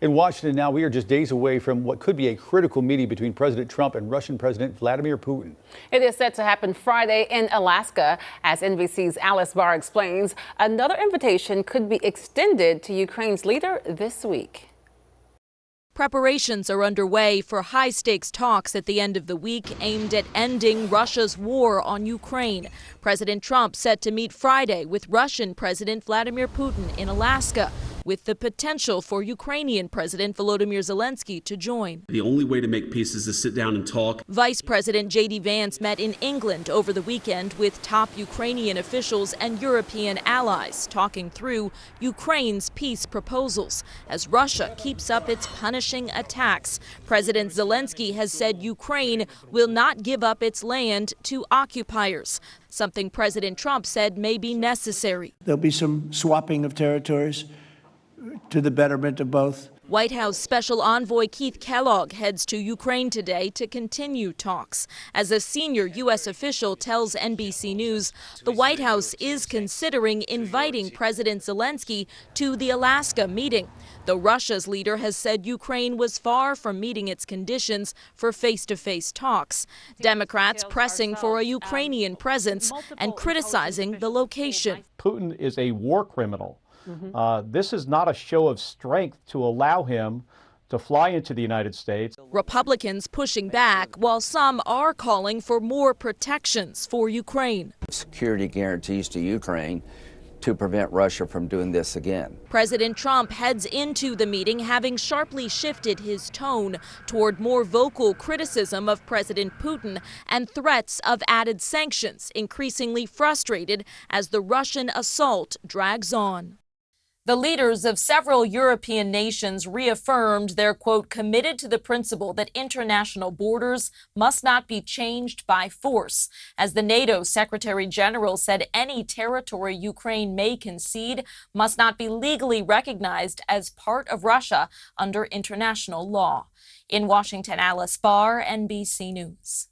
In Washington now, we are just days away from what could be a critical meeting between President Trump and Russian President Vladimir Putin. It is set to happen Friday in Alaska. As NBC's Alice Barr explains, another invitation could be extended to Ukraine's leader this week. Preparations are underway for high-stakes talks at the end of the week aimed at ending Russia's war on Ukraine. President Trump set to meet Friday with Russian President Vladimir Putin in Alaska, with the potential for Ukrainian President Volodymyr Zelenskyy to join. The only way to make peace is to sit down and talk. Vice President J.D. Vance met in England over the weekend with top Ukrainian officials and European allies, talking through Ukraine's peace proposals. As Russia keeps up its punishing attacks, President Zelenskyy has said Ukraine will not give up its land to occupiers, something President Trump said may be necessary. There'll be some swapping of territories to the betterment of both. White House Special Envoy Keith Kellogg heads to Ukraine today to continue talks. As a senior U.S. official tells NBC News, the White House is considering inviting President Zelenskyy to the Alaska meeting, though Russia's leader has said Ukraine was far from meeting its conditions for face-to-face talks. Democrats pressing for a Ukrainian presence and criticizing the location. Putin is a war criminal. This is not a show of strength to allow him to fly into the United States. Republicans pushing back, while some are calling for more protections for Ukraine. Security guarantees to Ukraine to prevent Russia from doing this again. President Trump heads into the meeting having sharply shifted his tone toward more vocal criticism of President Putin and threats of added sanctions, increasingly frustrated as the Russian assault drags on. The leaders of several European nations reaffirmed they're, quote, committed to the principle that international borders must not be changed by force. As the NATO Secretary General said, any territory Ukraine may concede must not be legally recognized as part of Russia under international law. In Washington, Alice Barr, NBC News.